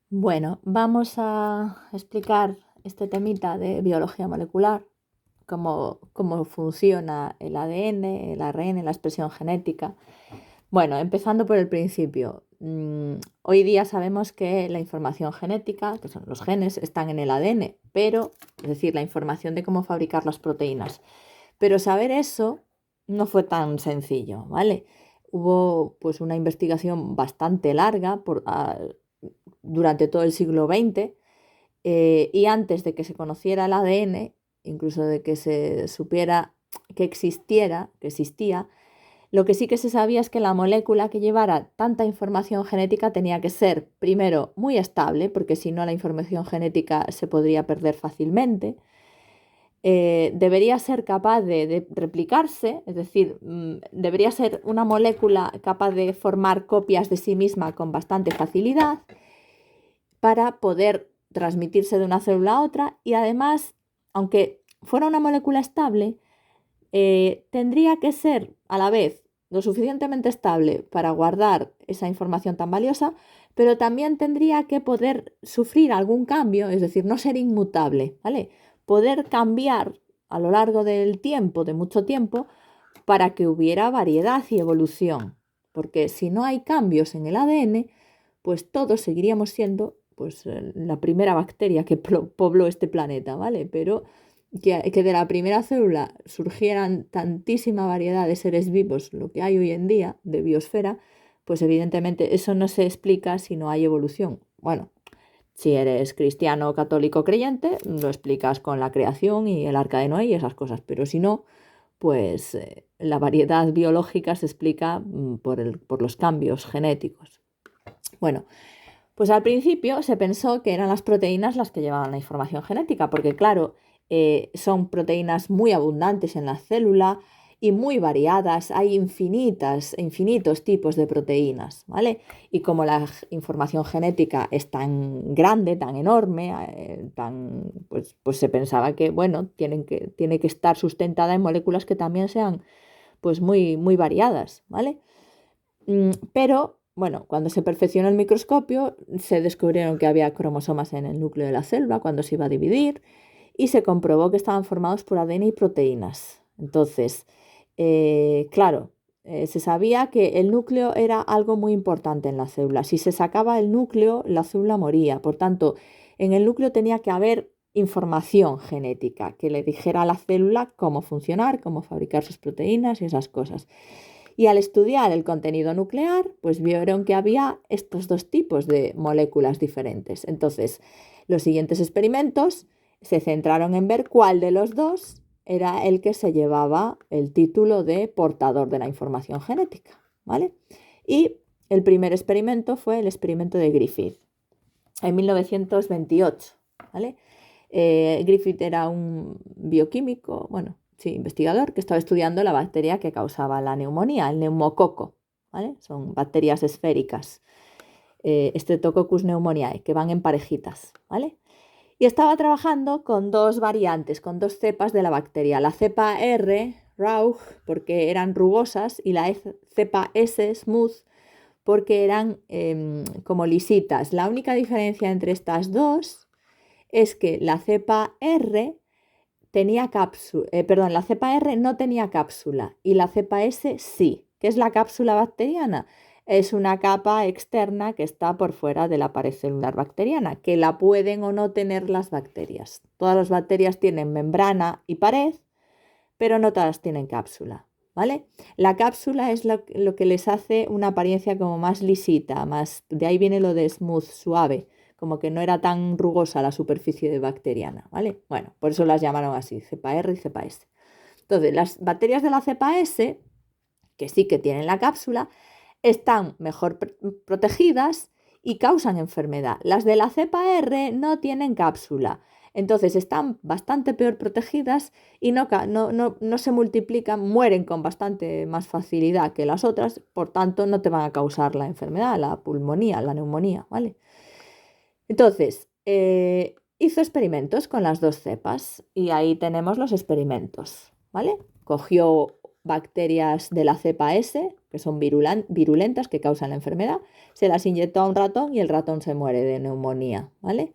Bueno, vamos a explicar este temita de biología molecular, cómo funciona el ADN, el ARN, la expresión genética. Bueno, empezando por el principio. Hoy día sabemos que la información genética, que son los genes, están en el ADN, pero, es decir, la información de cómo fabricar las proteínas. Pero saber eso no fue tan sencillo, ¿vale? Hubo pues una investigación bastante larga durante todo el siglo XX, y antes de que se conociera el ADN, incluso de que se supiera que existía, lo que sí que se sabía es que la molécula que llevara tanta información genética tenía que ser, primero, muy estable, porque si no la información genética se podría perder fácilmente. Debería ser capaz de replicarse, es decir, debería ser una molécula capaz de formar copias de sí misma con bastante facilidad para poder transmitirse de una célula a otra, y además, aunque fuera una molécula estable, tendría que ser a la vez lo suficientemente estable para guardar esa información tan valiosa, pero también tendría que poder sufrir algún cambio, es decir, no ser inmutable, ¿vale? Poder cambiar a lo largo del tiempo, de mucho tiempo, para que hubiera variedad y evolución. Porque si no hay cambios en el ADN, pues todos seguiríamos siendo pues, la primera bacteria que pobló este planeta, ¿vale? Pero que de la primera célula surgieran tantísima variedad de seres vivos, lo que hay hoy en día de biosfera, pues evidentemente eso no se explica si no hay evolución. Bueno, si eres cristiano, católico, creyente, lo explicas con la creación y el arca de Noé y esas cosas, pero si no, pues la variedad biológica se explica por los cambios genéticos. Bueno, pues al principio se pensó que eran las proteínas las que llevaban la información genética, porque claro, son proteínas muy abundantes en la célula y muy variadas, hay infinitos tipos de proteínas, ¿vale? Y como la información genética es tan grande, tan enorme, pues se pensaba que, bueno, tiene que estar sustentada en moléculas que también sean pues muy variadas, ¿vale? Pero, bueno, cuando se perfeccionó el microscopio, se descubrieron que había cromosomas en el núcleo de la célula cuando se iba a dividir y se comprobó que estaban formados por ADN y proteínas. Entonces, claro, se sabía que el núcleo era algo muy importante en la célula. Si se sacaba el núcleo, la célula moría. Por tanto, en el núcleo tenía que haber información genética que le dijera a la célula cómo funcionar, cómo fabricar sus proteínas y esas cosas. Y al estudiar el contenido nuclear, pues vieron que había estos dos tipos de moléculas diferentes. Entonces, los siguientes experimentos se centraron en ver cuál de los dos era el que se llevaba el título de portador de la información genética, ¿vale? Y el primer experimento fue el experimento de Griffith en 1928, ¿vale? Griffith era un bioquímico, bueno, sí, investigador, que estaba estudiando la bacteria que causaba la neumonía, el neumococo, ¿vale? Son bacterias esféricas, Streptococcus pneumoniae, que van en parejitas, ¿vale? Y estaba trabajando con dos variantes, con dos cepas de la bacteria, la cepa R, Rauch, porque eran rugosas, y la cepa S, Smooth, porque eran como lisitas. La única diferencia entre estas dos es que la cepa R tenía cápsula, perdón, la cepa R no tenía cápsula y la cepa S sí. ¿Qué es la cápsula bacteriana? Es una capa externa que está por fuera de la pared celular bacteriana, que la pueden o no tener las bacterias. Todas las bacterias tienen membrana y pared, pero no todas tienen cápsula, ¿vale? La cápsula es lo que les hace una apariencia como más lisita, de ahí viene lo de smooth, suave, como que no era tan rugosa la superficie bacteriana, ¿vale? Bueno, por eso las llamaron así, cepa R y cepa S. Entonces, las bacterias de la cepa S, que sí que tienen la cápsula, están mejor protegidas y causan enfermedad. Las de la cepa R no tienen cápsula, entonces están bastante peor protegidas y no se multiplican, mueren con bastante más facilidad que las otras, por tanto no te van a causar la enfermedad, la pulmonía, la neumonía, ¿vale? Entonces, hizo experimentos con las dos cepas y ahí tenemos los experimentos, ¿vale? Cogió bacterias de la cepa S, que son virulentas, que causan la enfermedad, se las inyectó a un ratón y el ratón se muere de neumonía, ¿vale?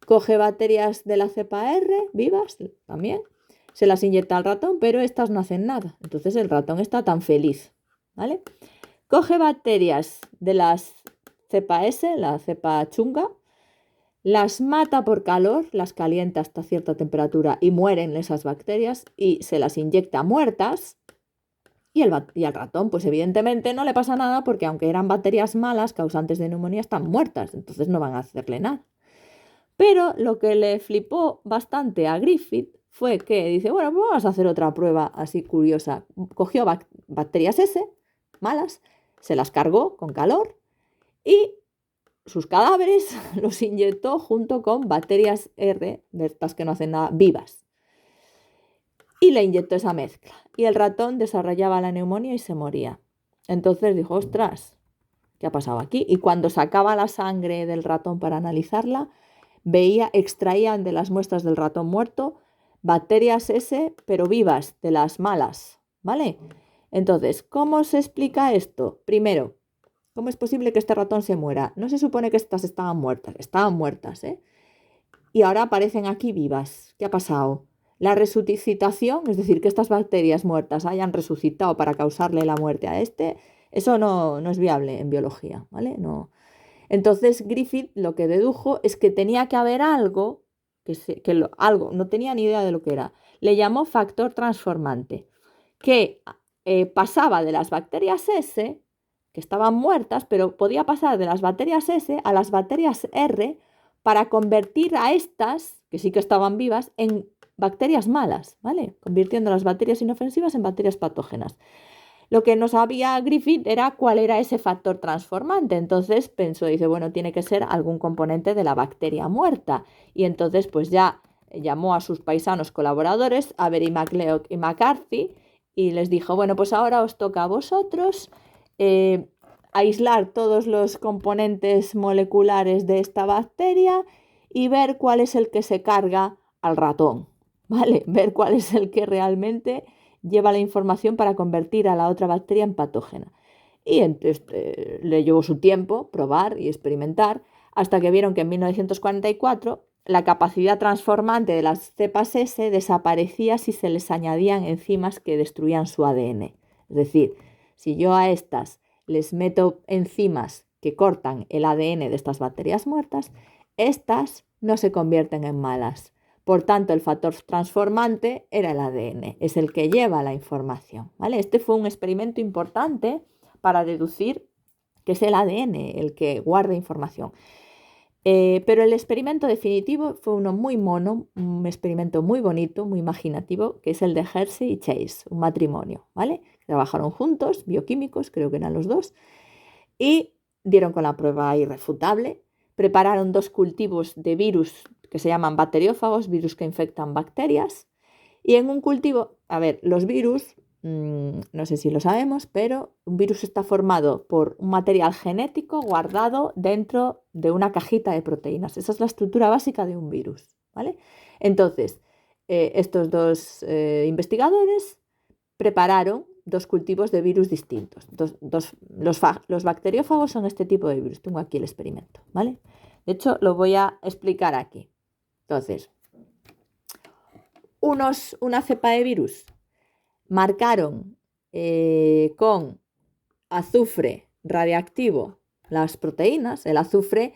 Coge bacterias de la cepa R, vivas también, se las inyecta al ratón, pero estas no hacen nada. Entonces el ratón está tan feliz, ¿vale? Coge bacterias de la cepa S, la cepa chunga, las mata por calor, las calienta hasta cierta temperatura y mueren esas bacterias y se las inyecta muertas. Y al ratón, pues evidentemente no le pasa nada porque aunque eran bacterias malas, causantes de neumonía, están muertas, entonces no van a hacerle nada. Pero lo que le flipó bastante a Griffith fue que dice, bueno, pues vamos a hacer otra prueba así curiosa. Cogió bacterias S, malas, se las cargó con calor y sus cadáveres los inyectó junto con bacterias R, de estas que no hacen nada, vivas. Y le inyectó esa mezcla. Y el ratón desarrollaba la neumonía y se moría. Entonces dijo, ostras, ¿qué ha pasado aquí? Y cuando sacaba la sangre del ratón para analizarla, extraían de las muestras del ratón muerto bacterias S, pero vivas, de las malas, ¿vale? Entonces, ¿cómo se explica esto? Primero, ¿cómo es posible que este ratón se muera? No se supone que estas estaban muertas, ¿eh? Y ahora aparecen aquí vivas. ¿Qué ha pasado? La resucitación, es decir, que estas bacterias muertas hayan resucitado para causarle la muerte a eso no es viable en biología, ¿vale? No. Entonces Griffith lo que dedujo es que tenía que haber algo, algo, no tenía ni idea de lo que era. Le llamó factor transformante, que pasaba de las bacterias S, que estaban muertas, pero podía pasar de las bacterias S a las bacterias R para convertir a estas, que sí que estaban vivas, en bacterias malas, ¿vale? Convirtiendo las bacterias inofensivas en bacterias patógenas. Lo que no sabía Griffith era cuál era ese factor transformante. Entonces pensó, dice, bueno, tiene que ser algún componente de la bacteria muerta. Y entonces pues ya llamó a sus paisanos colaboradores, Avery McLeod y McCarthy, y les dijo, bueno, pues ahora os toca a vosotros aislar todos los componentes moleculares de esta bacteria y ver cuál es el que se carga al ratón, ¿vale? Ver cuál es el que realmente lleva la información para convertir a la otra bacteria en patógena. Y entonces le llevó su tiempo probar y experimentar hasta que vieron que en 1944 la capacidad transformante de las cepas S desaparecía si se les añadían enzimas que destruían su ADN. Es decir, si yo a estas les meto enzimas que cortan el ADN de estas bacterias muertas, estas no se convierten en malas. Por tanto, el factor transformante era el ADN, es el que lleva la información, ¿vale? Este fue un experimento importante para deducir que es el ADN el que guarda información. Pero el experimento definitivo fue uno muy mono, un experimento muy bonito, muy imaginativo, que es el de Hershey y Chase, un matrimonio, ¿vale? Trabajaron juntos, bioquímicos, creo que eran los dos, y dieron con la prueba irrefutable. Prepararon 2 cultivos de virus que se llaman bacteriófagos, virus que infectan bacterias. Y en un cultivo, a ver, los virus, no sé si lo sabemos, pero un virus está formado por un material genético guardado dentro de una cajita de proteínas. Esa es la estructura básica de un virus, ¿vale? Entonces, estos 2 investigadores prepararon 2 cultivos de virus distintos. Los bacteriófagos son este tipo de virus. Tengo aquí el experimento, ¿vale? De hecho, lo voy a explicar aquí. Entonces, una cepa de virus marcaron con azufre radiactivo las proteínas. El azufre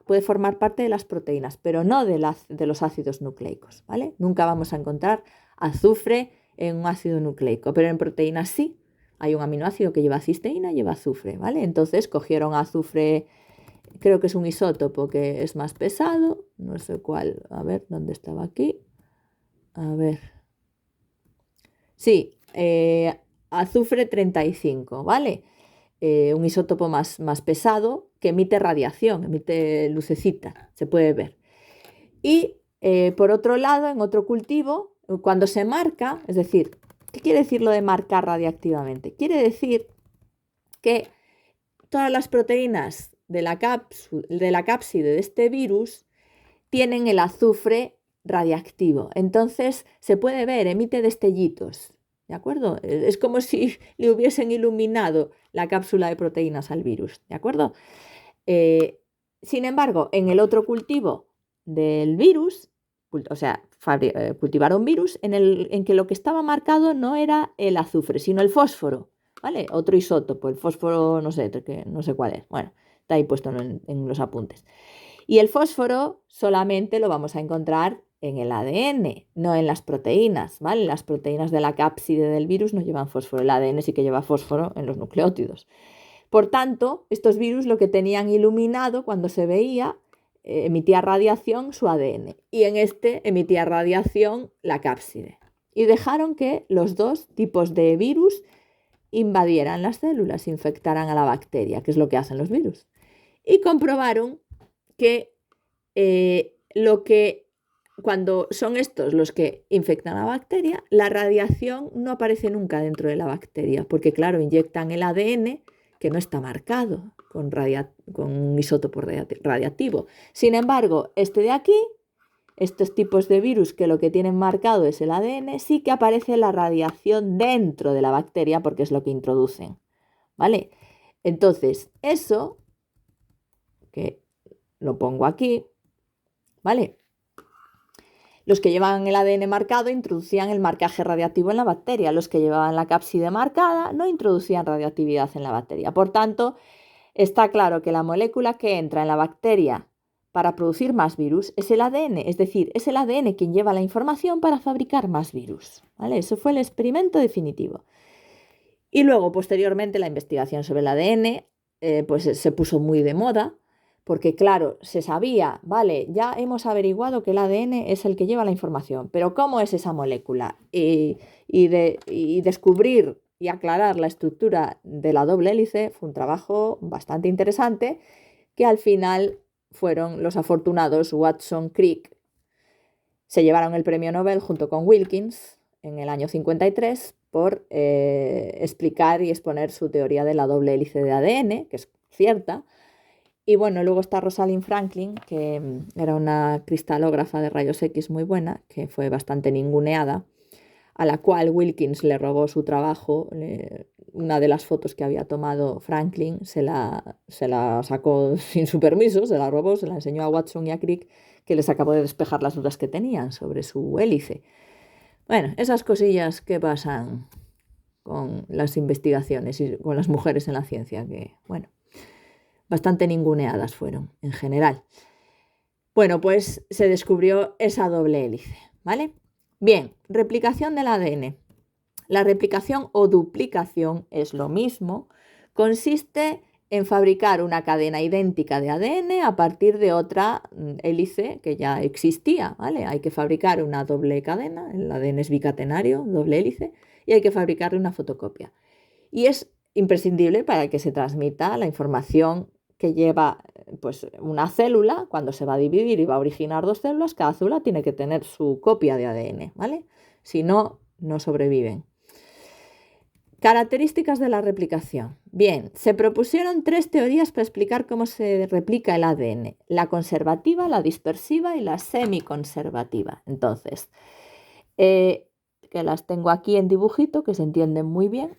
puede formar parte de las proteínas, pero no de los ácidos nucleicos, ¿vale? Nunca vamos a encontrar azufre en un ácido nucleico, pero en proteínas sí. Hay un aminoácido que lleva cisteína y lleva azufre, ¿vale? Entonces cogieron azufre, creo que es un isótopo que es más pesado, no sé cuál, a ver, ¿dónde estaba aquí? A ver. Sí, azufre 35, ¿vale? Un isótopo más pesado que emite radiación, emite lucecita, se puede ver. Y por otro lado, en otro cultivo, cuando se marca, es decir, ¿qué quiere decir lo de marcar radiactivamente? Quiere decir que todas las proteínas de la cápside de este virus tienen el azufre radiactivo. Entonces se puede ver, emite destellitos. ¿de acuerdo? Es como si le hubiesen iluminado la cápsula de proteínas al virus, ¿de acuerdo? Eh, Sin embargo, en el otro cultivo del virus, o sea, cultivaron virus en que lo que estaba marcado no era el azufre, sino el fósforo, ¿vale? Otro isótopo, el fósforo, no sé, no sé cuál es. Bueno, está ahí puesto en los apuntes. Y el fósforo solamente lo vamos a encontrar en el ADN, no en las proteínas, ¿vale? Las proteínas de la cápside del virus no llevan fósforo, el ADN sí que lleva fósforo en los nucleótidos. Por tanto, estos virus lo que tenían iluminado cuando se veía, emitía radiación su ADN y en este emitía radiación la cápside. Y dejaron que los dos tipos de virus invadieran las células, infectaran a la bacteria, que es lo que hacen los virus. Y comprobaron que cuando son estos los que infectan a la bacteria, la radiación no aparece nunca dentro de la bacteria, porque claro, inyectan el ADN que no está marcado con un isótopo radiactivo. Sin embargo, este de aquí, estos tipos de virus que lo que tienen marcado es el ADN, sí que aparece la radiación dentro de la bacteria porque es lo que introducen, ¿vale? Entonces, eso, que lo pongo aquí, ¿vale? Los que llevaban el ADN marcado introducían el marcaje radiactivo en la bacteria. Los que llevaban la cápside marcada no introducían radiactividad en la bacteria. Por tanto, está claro que la molécula que entra en la bacteria para producir más virus es el ADN, es decir, es el ADN quien lleva la información para fabricar más virus, ¿vale? Eso fue el experimento definitivo. Y luego, posteriormente, la investigación sobre el ADN pues se puso muy de moda, porque claro, se sabía, vale, ya hemos averiguado que el ADN es el que lleva la información, pero ¿cómo es esa molécula? Y descubrir y aclarar la estructura de la doble hélice fue un trabajo bastante interesante, que al final fueron los afortunados Watson Crick. Se llevaron el premio Nobel junto con Wilkins en el año 53 por explicar y exponer su teoría de la doble hélice de ADN, que es cierta. Y bueno, luego está Rosalind Franklin, que era una cristalógrafa de rayos X muy buena, que fue bastante ninguneada, a la cual Wilkins le robó su trabajo. Una de las fotos que había tomado Franklin se la sacó sin su permiso, se la robó, se la enseñó a Watson y a Crick, que les acabó de despejar las dudas que tenían sobre su hélice. Bueno, esas cosillas que pasan con las investigaciones y con las mujeres en la ciencia, que, bueno, bastante ninguneadas fueron en general. Bueno, pues se descubrió esa doble hélice, ¿vale? Bien, replicación del ADN. La replicación o duplicación es lo mismo. Consiste en fabricar una cadena idéntica de ADN a partir de otra hélice que ya existía, ¿vale? Hay que fabricar una doble cadena, el ADN es bicatenario, doble hélice, y hay que fabricarle una fotocopia. Y es imprescindible para que se transmita la información que lleva pues, una célula. Cuando se va a dividir y va a originar dos células, cada célula tiene que tener su copia de ADN, ¿vale? Si no, no sobreviven. Características de la replicación. Bien, se propusieron 3 teorías para explicar cómo se replica el ADN: la conservativa, la dispersiva y la semiconservativa. Entonces, que las tengo aquí en dibujito, que se entienden muy bien.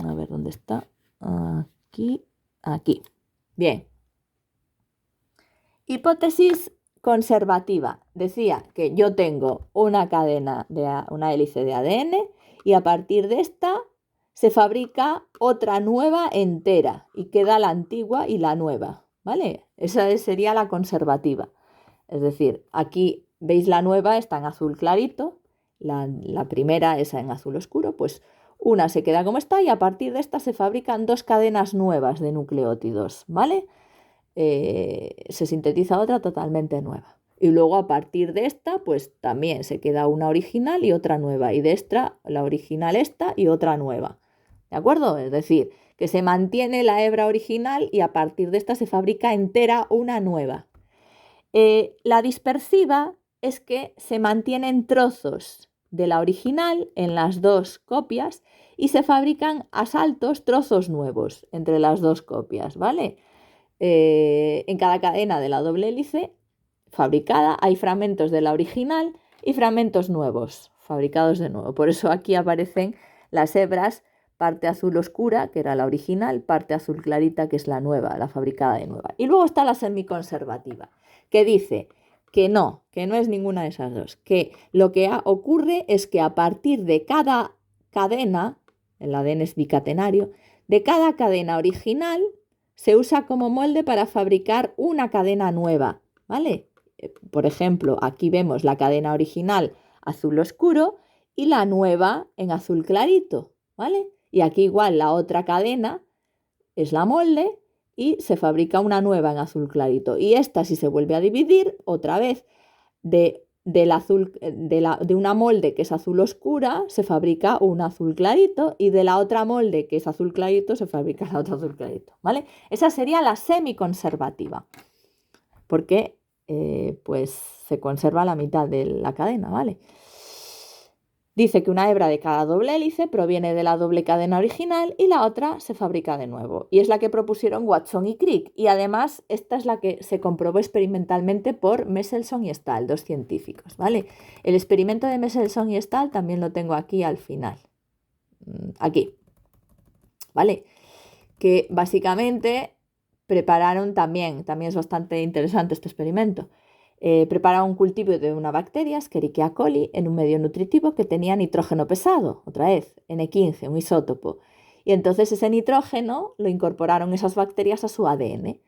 A ver, ¿dónde está? Aquí, aquí. Bien. Hipótesis conservativa. Decía que yo tengo una cadena, una hélice de ADN, y a partir de esta se fabrica otra nueva entera y queda la antigua y la nueva, ¿vale? Esa sería la conservativa. Es decir, aquí veis la nueva, está en azul clarito, la primera es en azul oscuro, pues una se queda como está y a partir de esta se fabrican 2 cadenas nuevas de nucleótidos, ¿vale? Se sintetiza otra totalmente nueva. Y luego a partir de esta, pues también se queda una original y otra nueva. Y de esta, la original esta y otra nueva. ¿De acuerdo? Es decir, que se mantiene la hebra original y a partir de esta se fabrica entera una nueva. La dispersiva es que se mantienen trozos de la original en las 2 copias y se fabrican a saltos trozos nuevos entre las 2 copias, ¿vale? En cada cadena de la doble hélice fabricada hay fragmentos de la original y fragmentos nuevos, fabricados de nuevo. Por eso aquí aparecen las hebras, parte azul oscura, que era la original, parte azul clarita, que es la nueva, la fabricada de nueva. Y luego está la semiconservativa, que dice que no es ninguna de esas dos, que lo que ocurre es que a partir de cada cadena, el ADN es bicatenario, de cada cadena original se usa como molde para fabricar una cadena nueva, ¿vale? Por ejemplo, aquí vemos la cadena original azul oscuro y la nueva en azul clarito, ¿vale? Y aquí igual la otra cadena es la molde y se fabrica una nueva en azul clarito. Y esta, si se vuelve a dividir, otra vez de una molde que es azul oscura, se fabrica un azul clarito, y de la otra molde que es azul clarito, se fabrica la otra azul clarito, ¿vale? Esa sería la semiconservativa, porque pues se conserva la mitad de la cadena, ¿vale? Dice que una hebra de cada doble hélice proviene de la doble cadena original y la otra se fabrica de nuevo. Y es la que propusieron Watson y Crick. Y además esta es la que se comprobó experimentalmente por Mendelssohn y Stahl, dos científicos, ¿vale? El experimento de Mendelssohn y Stahl también lo tengo aquí al final. Aquí, ¿vale? Que básicamente prepararon también es bastante interesante este experimento. Prepararon un cultivo de una bacteria, Escherichia coli, en un medio nutritivo que tenía nitrógeno pesado, otra vez, N15, un isótopo. Y entonces ese nitrógeno lo incorporaron esas bacterias a su ADN.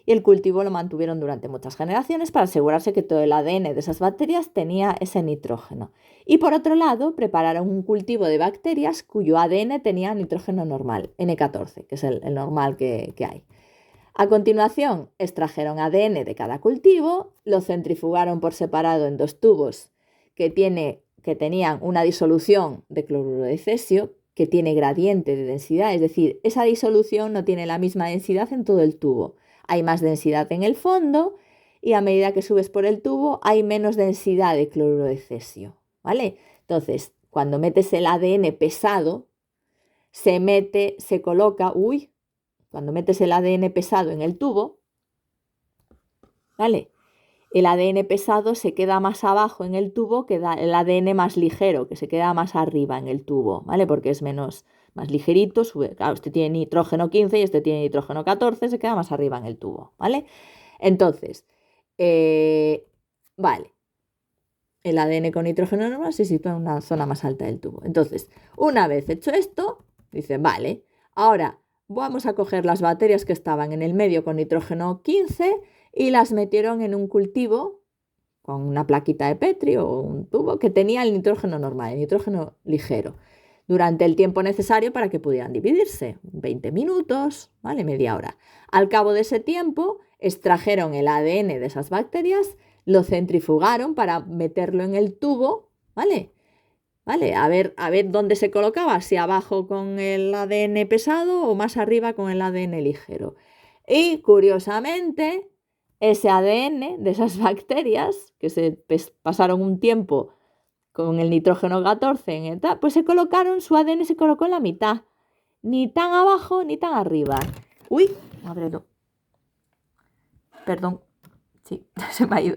Y el cultivo lo mantuvieron durante muchas generaciones para asegurarse que todo el ADN de esas bacterias tenía ese nitrógeno. Y por otro lado, prepararon un cultivo de bacterias cuyo ADN tenía nitrógeno normal, N14, que es el normal que hay. A continuación, extrajeron ADN de cada cultivo, lo centrifugaron por separado en dos tubos que tenían una disolución de cloruro de cesio que tiene gradiente de densidad, es decir, esa disolución no tiene la misma densidad en todo el tubo. Hay más densidad en el fondo y a medida que subes por el tubo hay menos densidad de cloruro de cesio, ¿vale? Entonces, cuando metes el ADN pesado, cuando metes el ADN pesado en el tubo, ¿vale? El ADN pesado se queda más abajo en el tubo que el ADN más ligero, que se queda más arriba en el tubo, ¿vale? Porque es más ligerito, sube. Claro, este tiene nitrógeno 15 y este tiene nitrógeno 14, se queda más arriba en el tubo, ¿vale? Entonces, vale, el ADN con nitrógeno normal se sitúa en una zona más alta del tubo. Entonces, una vez hecho esto, dicen, vale, ahora vamos a coger las bacterias que estaban en el medio con nitrógeno 15 y las metieron en un cultivo con una plaquita de Petri o un tubo que tenía el nitrógeno normal, el nitrógeno ligero, durante el tiempo necesario para que pudieran dividirse, 20 minutos, ¿vale? Media hora. Al cabo de ese tiempo, extrajeron el ADN de esas bacterias, lo centrifugaron para meterlo en el tubo, ¿vale? ¿Vale? A ver dónde se colocaba, si abajo con el ADN pesado o más arriba con el ADN ligero. Y curiosamente, ese ADN de esas bacterias que se pasaron un tiempo con el nitrógeno 14 pues su ADN se colocó en la mitad, ni tan abajo ni tan arriba. Uy, madre no. Perdón, sí, se me ha ido.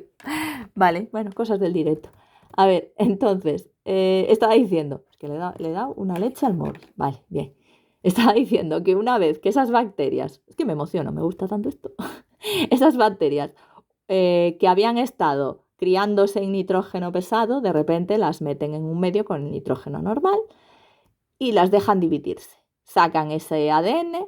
Vale, bueno, cosas del directo. A ver, entonces, estaba diciendo, es que le he dado una leche al móvil. Vale, bien. Estaba diciendo que una vez que esas bacterias, es que me emociono, me gusta tanto esto, esas bacterias que habían estado criándose en nitrógeno pesado, de repente las meten en un medio con nitrógeno normal y las dejan dividirse. Sacan ese ADN,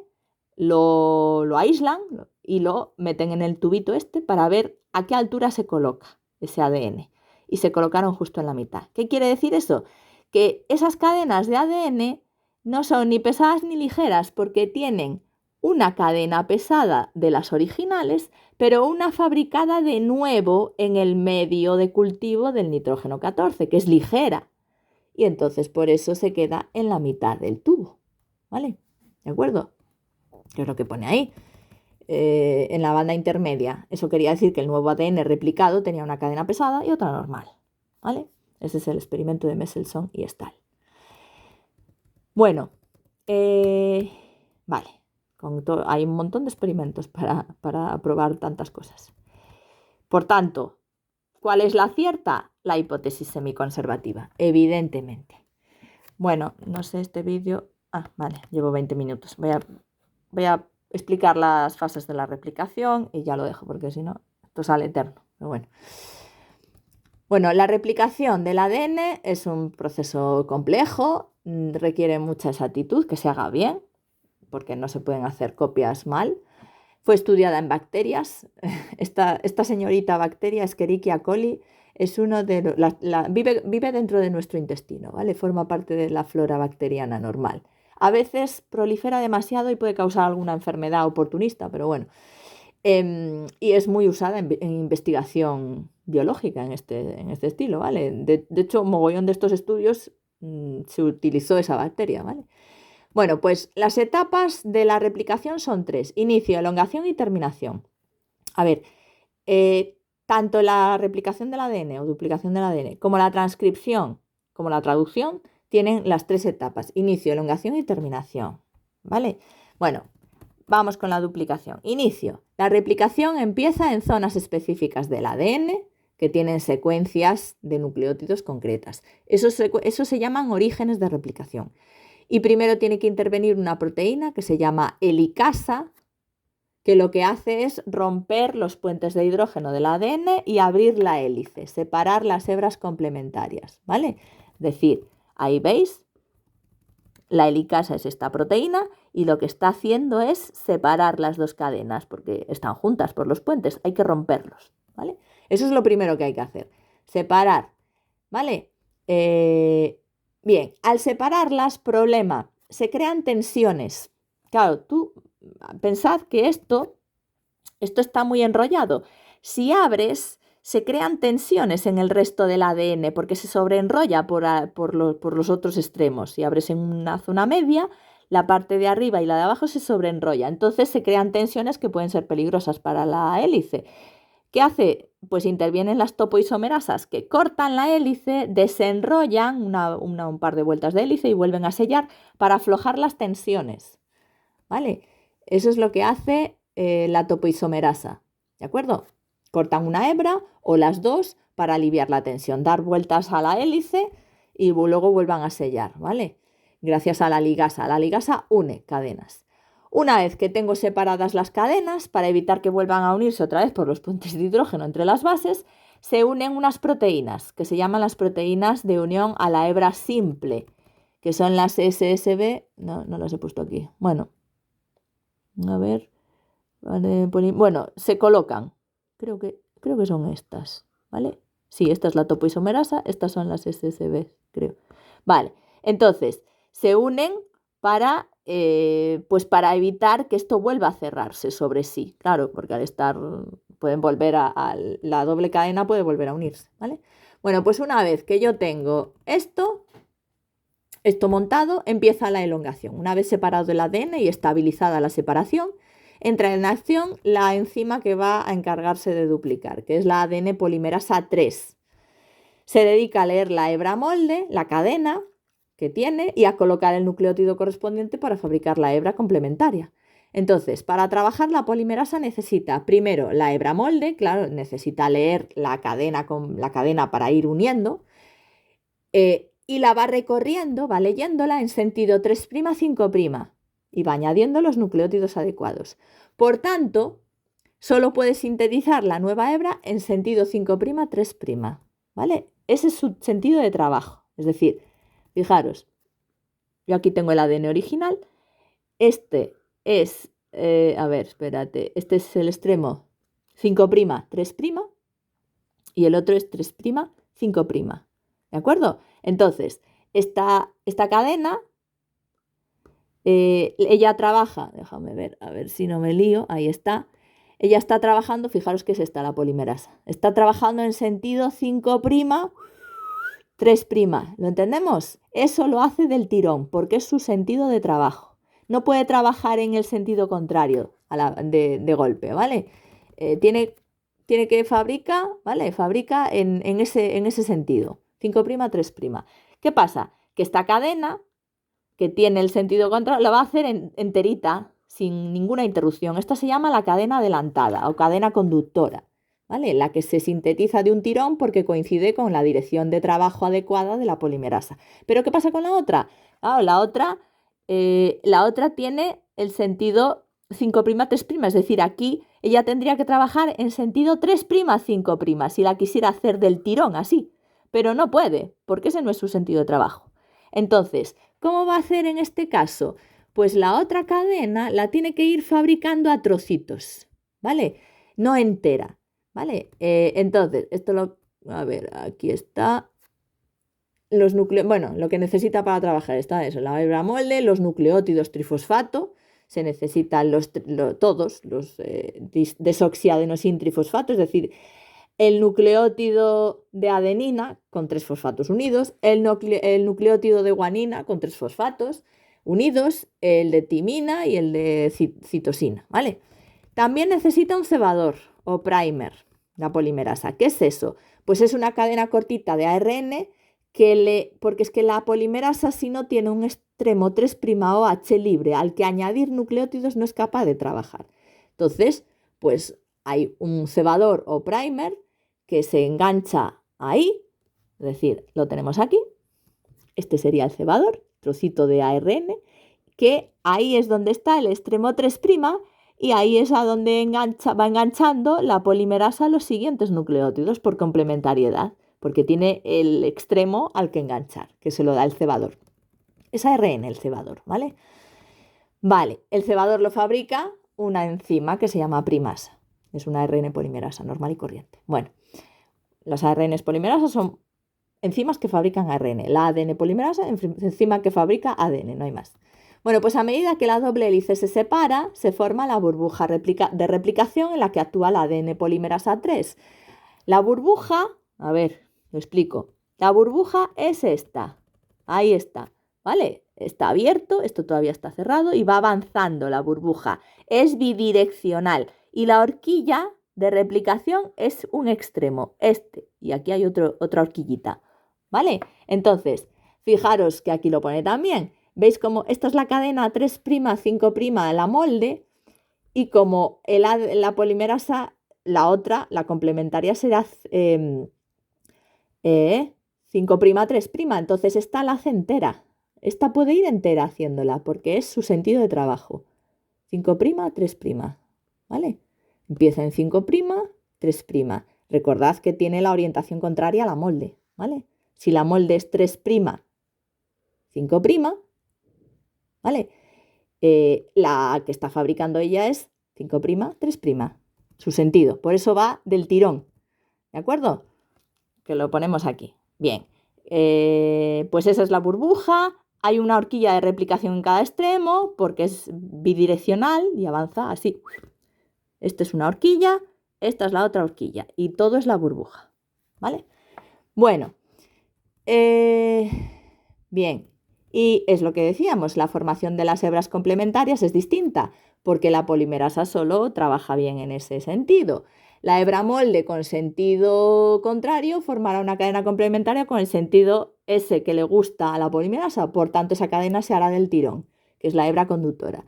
lo aíslan y lo meten en el tubito para ver a qué altura se coloca ese ADN. Y se colocaron justo en la mitad. ¿Qué quiere decir eso? Que esas cadenas de ADN no son ni pesadas ni ligeras porque tienen una cadena pesada de las originales, pero una fabricada de nuevo en el medio de cultivo del nitrógeno 14, que es ligera. Y entonces por eso se queda en la mitad del tubo. ¿Vale? ¿De acuerdo? ¿Qué es lo que pone ahí? En la banda intermedia. Eso quería decir que el nuevo ADN replicado tenía una cadena pesada y otra normal. ¿Vale? Ese es el experimento de Mendelssohn y Stahl. Bueno, vale. Hay un montón de experimentos para probar tantas cosas. Por tanto, ¿cuál es la cierta? La hipótesis semiconservativa, evidentemente. Bueno, no sé este vídeo. Ah, vale, llevo 20 minutos. Voy a explicar las fases de la replicación y ya lo dejo porque si no, esto sale eterno. Pero bueno. Bueno, la replicación del ADN es un proceso complejo, requiere mucha exactitud, que se haga bien, porque no se pueden hacer copias mal. Fue estudiada en bacterias. Esta señorita bacteria, Escherichia coli, es uno de vive dentro de nuestro intestino, ¿vale? Forma parte de la flora bacteriana normal. A veces prolifera demasiado y puede causar alguna enfermedad oportunista, pero bueno. Y es muy usada en investigación biológica en este estilo, ¿vale? De hecho, un mogollón de estos estudios se utilizó esa bacteria, ¿vale? Bueno, pues las etapas de la replicación son tres: inicio, elongación y terminación. A ver, tanto la replicación del ADN o duplicación del ADN como la transcripción, como la traducción, tienen las tres etapas: inicio, elongación y terminación, ¿vale? Bueno, vamos con la duplicación. Inicio. La replicación empieza en zonas específicas del ADN que tienen secuencias de nucleótidos concretas. Eso se llaman orígenes de replicación. Y primero tiene que intervenir una proteína que se llama helicasa, que lo que hace es romper los puentes de hidrógeno del ADN y abrir la hélice, separar las hebras complementarias, ¿vale? Es decir, ahí veis, la helicasa es esta proteína y lo que está haciendo es separar las dos cadenas porque están juntas por los puentes, hay que romperlos, ¿vale? Eso es lo primero que hay que hacer, separar, ¿vale? Bien, al separarlas, problema, se crean tensiones. Claro, tú pensad que esto está muy enrollado. Si abres, se crean tensiones en el resto del ADN porque se sobreenrolla por los otros extremos. Si abres en una zona media, la parte de arriba y la de abajo se sobreenrolla. Entonces se crean tensiones que pueden ser peligrosas para la hélice. ¿Qué hace? Pues intervienen las topoisomerasas que cortan la hélice, desenrollan un par de vueltas de hélice y vuelven a sellar para aflojar las tensiones, ¿vale? Eso es lo que hace la topoisomerasa, ¿de acuerdo? Cortan una hebra o las dos para aliviar la tensión, dar vueltas a la hélice y luego vuelvan a sellar, ¿vale? Gracias a la ligasa. La ligasa une cadenas. Una vez que tengo separadas las cadenas, para evitar que vuelvan a unirse otra vez por los puentes de hidrógeno entre las bases, se unen unas proteínas que se llaman las proteínas de unión a la hebra simple, que son las SSB. No las he puesto aquí. Bueno, a ver. Bueno, se colocan. Creo que son estas, ¿vale? Sí, esta es la topoisomerasa, estas son las SSB, creo. Vale, entonces se unen pues para evitar que esto vuelva a cerrarse sobre sí. Claro, porque al estar, pueden volver la doble cadena puede volver a unirse, ¿vale? Bueno, pues una vez que yo tengo esto montado, empieza la elongación. Una vez separado el ADN y estabilizada la separación, entra en acción la enzima que va a encargarse de duplicar, que es la ADN polimerasa 3. Se dedica a leer la hebra molde, la cadena que tiene, y a colocar el nucleótido correspondiente para fabricar la hebra complementaria. Entonces, para trabajar la polimerasa necesita primero la hebra molde, claro, necesita leer la cadena para ir uniendo, y la va recorriendo, va leyéndola en sentido 3', 5' y va añadiendo los nucleótidos adecuados. Por tanto, solo puede sintetizar la nueva hebra en sentido 5', 3', ¿vale? Ese es su sentido de trabajo. Es decir, fijaros, yo aquí tengo el ADN original, este es, a ver, espérate, este es el extremo 5', 3', y el otro es 3', 5'. ¿De acuerdo? Entonces, esta cadena, ella trabaja, déjame ver, a ver si no me lío, ahí está. Ella está trabajando, fijaros que es esta la polimerasa. Está trabajando en sentido 5', 3'. ¿Lo entendemos? Eso lo hace del tirón, porque es su sentido de trabajo. No puede trabajar en el sentido contrario de golpe, ¿vale? Tiene que fabricar, ¿vale? Fabrica en ese sentido. 5', 3'. ¿Qué pasa? Que esta cadena, que tiene el sentido contrario, la va a hacer enterita, sin ninguna interrupción. Esta se llama la cadena adelantada o cadena conductora, ¿vale? La que se sintetiza de un tirón porque coincide con la dirección de trabajo adecuada de la polimerasa. ¿Pero qué pasa con la otra? Claro, la otra tiene el sentido 5' 3', es decir, aquí ella tendría que trabajar en sentido 3', 5', si la quisiera hacer del tirón así, pero no puede, porque ese no es su sentido de trabajo. Entonces, ¿cómo va a hacer en este caso? Pues la otra cadena la tiene que ir fabricando a trocitos, ¿vale? No entera, ¿vale? Entonces, a ver, aquí está los núcleos, bueno, lo que necesita para trabajar está eso, la hebra molde, los nucleótidos trifosfato, se necesitan todos los desoxiadenos sin trifosfato, es decir, el nucleótido de adenina con 3 fosfatos unidos, el nucleótido de guanina con 3 fosfatos unidos, el de timina y el de citosina, ¿vale? También necesita un cebador o primer, la polimerasa. ¿Qué es eso? Pues es una cadena cortita de ARN porque es que la polimerasa si no tiene un extremo 3' OH libre al que añadir nucleótidos no es capaz de trabajar. Entonces, pues hay un cebador o primer que se engancha ahí, es decir, lo tenemos aquí, este sería el cebador, trocito de ARN, que ahí es donde está el extremo 3' y ahí es a donde va enganchando la polimerasa a los siguientes nucleótidos por complementariedad, porque tiene el extremo al que enganchar, que se lo da el cebador. Es ARN el cebador, ¿vale? Vale, el cebador lo fabrica una enzima que se llama primasa. Es una ARN polimerasa normal y corriente. Bueno, las ARN polimerasas son enzimas que fabrican ARN. La ADN polimerasa, enzima que fabrica ADN, no hay más. Bueno, pues a medida que la doble hélice se separa, se forma la burbuja de replicación en la que actúa la ADN polimerasa 3. La burbuja, a ver, lo explico. La burbuja es esta. Ahí está, ¿vale? Está abierto, esto todavía está cerrado y va avanzando la burbuja. Es bidireccional y la horquilla de replicación es un extremo, este. Y aquí hay otra horquillita, ¿vale? Entonces, fijaros que aquí lo pone también. ¿Veis cómo esta es la cadena 3', 5' de la molde? Y como la polimerasa, la otra, la complementaria será 5', 3'. Entonces esta la hace entera. Esta puede ir entera haciéndola porque es su sentido de trabajo. 5', 3', ¿vale? Empieza en 5', 3'. Recordad que tiene la orientación contraria a la molde, ¿vale? Si la molde es 3', 5', ¿vale? La que está fabricando ella es 5', 3'. Su sentido. Por eso va del tirón. ¿De acuerdo? Que lo ponemos aquí. Bien. Pues esa es la burbuja. Hay una horquilla de replicación en cada extremo porque es bidireccional y avanza así. Esta es una horquilla, esta es la otra horquilla y todo es la burbuja. ¿Vale? Bueno. Bien. Y es lo que decíamos, la formación de las hebras complementarias es distinta porque la polimerasa solo trabaja bien en ese sentido. La hebra molde con sentido contrario formará una cadena complementaria con el sentido ese que le gusta a la polimerasa, por tanto esa cadena se hará del tirón, que es la hebra conductora.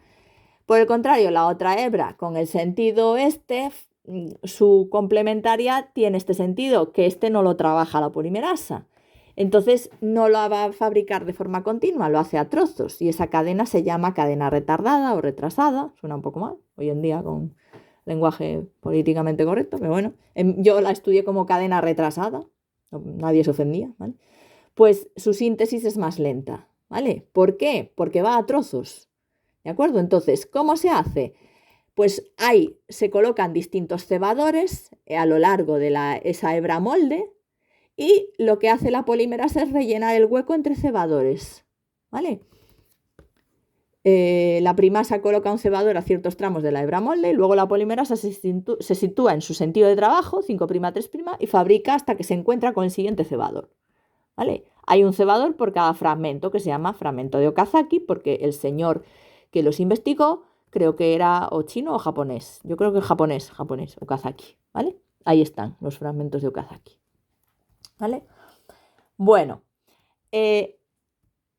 Por el contrario, la otra hebra con el sentido este, su complementaria tiene este sentido, que este no lo trabaja la polimerasa. Entonces no lo va a fabricar de forma continua, lo hace a trozos y esa cadena se llama cadena retardada o retrasada, suena un poco mal hoy en día con lenguaje políticamente correcto, pero bueno, yo la estudié como cadena retrasada, nadie se ofendía, ¿vale? Pues su síntesis es más lenta, ¿vale? ¿Por qué? Porque va a trozos, ¿de acuerdo? Entonces, ¿cómo se hace? Pues ahí se colocan distintos cebadores a lo largo de esa hebra molde. Y lo que hace la polimerasa es rellenar el hueco entre cebadores, ¿vale? La primasa coloca un cebador a ciertos tramos de la hebra molde y luego la polimerasa se sitúa en su sentido de trabajo, 5', 3', y fabrica hasta que se encuentra con el siguiente cebador, ¿vale? Hay un cebador por cada fragmento que se llama fragmento de Okazaki porque el señor que los investigó creo que era o chino o japonés. Yo creo que japonés, Okazaki, ¿vale? Ahí están los fragmentos de Okazaki. ¿Vale? Bueno,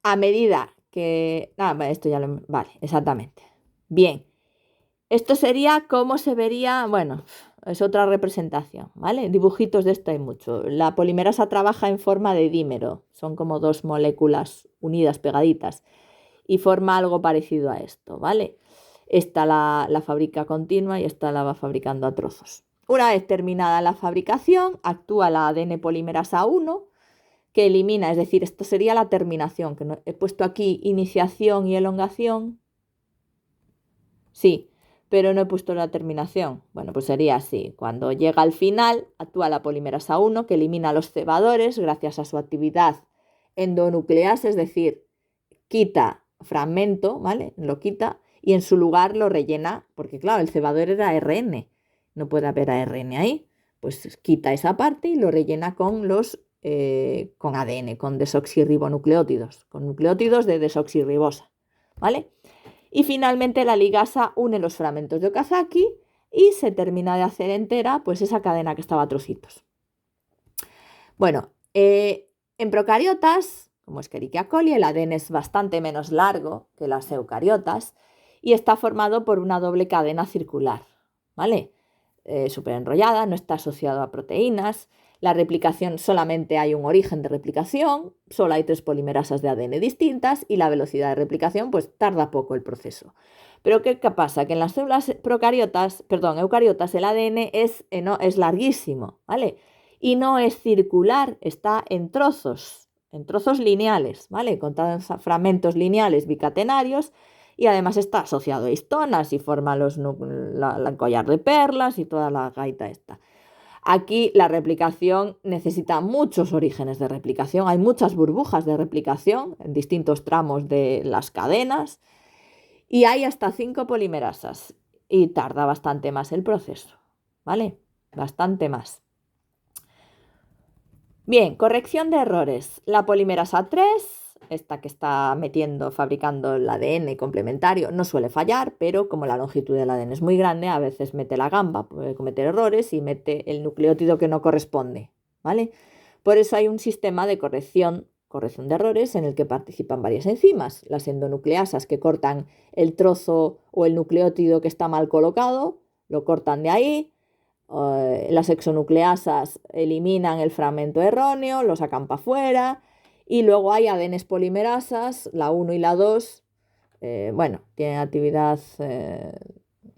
a medida que... esto ya lo... Vale, exactamente. Bien. Esto sería cómo se vería... Bueno, es otra representación, ¿vale? Dibujitos de esto hay mucho. La polimerasa trabaja en forma de dímero, son como dos moléculas unidas, pegaditas, y forma algo parecido a esto, ¿vale? Esta la fabrica continua y esta la va fabricando a trozos. Una vez terminada la fabricación, actúa la ADN polimerasa 1, que elimina, es decir, esto sería la terminación, que no, he puesto aquí iniciación y elongación. Sí, pero no he puesto la terminación. Bueno, pues sería así. Cuando llega al final, actúa la polimerasa 1, que elimina los cebadores gracias a su actividad endonucleasa, es decir, quita fragmento, ¿vale? Lo quita y en su lugar lo rellena, porque claro, el cebador era ARN, no puede haber ARN ahí, pues quita esa parte y lo rellena con con ADN, con desoxirribonucleótidos, con nucleótidos de desoxirribosa, ¿vale? Y finalmente la ligasa une los fragmentos de Okazaki y se termina de hacer entera pues esa cadena que estaba a trocitos. Bueno, en procariotas, como Escherichia coli, el ADN es bastante menos largo que las eucariotas y está formado por una doble cadena circular, ¿vale? Súper enrollada, no está asociado a proteínas. La replicación, solamente hay un origen de replicación, solo hay 3 polimerasas de ADN distintas y la velocidad de replicación pues tarda poco el proceso. Pero ¿qué pasa? Que en las células eucariotas el ADN es larguísimo, ¿vale? Y no es circular, está en trozos lineales, ¿vale? Contados en fragmentos lineales bicatenarios y además está asociado a histonas y forma el collar de perlas y toda la gaita esta. Aquí la replicación necesita muchos orígenes de replicación, hay muchas burbujas de replicación en distintos tramos de las cadenas y hay hasta 5 polimerasas y tarda bastante más el proceso, ¿vale? Bastante más. Bien, corrección de errores. La polimerasa 3, esta que está fabricando el ADN complementario, no suele fallar, pero como la longitud del ADN es muy grande, a veces mete la gamba, puede cometer errores y mete el nucleótido que no corresponde, ¿vale? Por eso hay un sistema de corrección de errores en el que participan varias enzimas. Las endonucleasas que cortan el trozo o el nucleótido que está mal colocado, lo cortan de ahí. Las exonucleasas eliminan el fragmento erróneo, lo sacan para afuera y luego hay ADNs polimerasas, la 1 y la 2, tienen actividad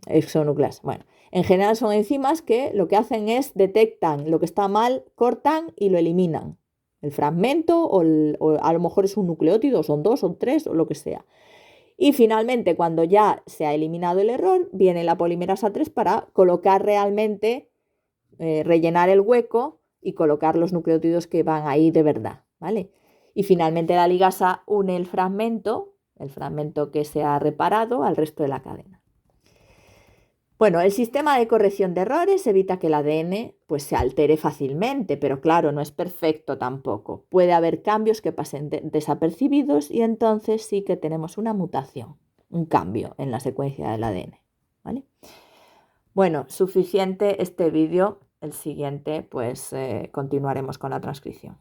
exonucleasa. Bueno, en general son enzimas que lo que hacen es detectan lo que está mal, cortan y lo eliminan. El fragmento o a lo mejor es un nucleótido, son 2, son 3 o lo que sea. Y finalmente, cuando ya se ha eliminado el error, viene la polimerasa 3 para colocar realmente, rellenar el hueco y colocar los nucleótidos que van ahí de verdad, ¿vale? Y finalmente la ligasa une el fragmento que se ha reparado al resto de la cadena. Bueno, el sistema de corrección de errores evita que el ADN pues, se altere fácilmente, pero claro, no es perfecto tampoco. Puede haber cambios que pasen desapercibidos y entonces sí que tenemos una mutación, un cambio en la secuencia del ADN, ¿vale? Bueno, suficiente este vídeo. El siguiente, pues continuaremos con la transcripción.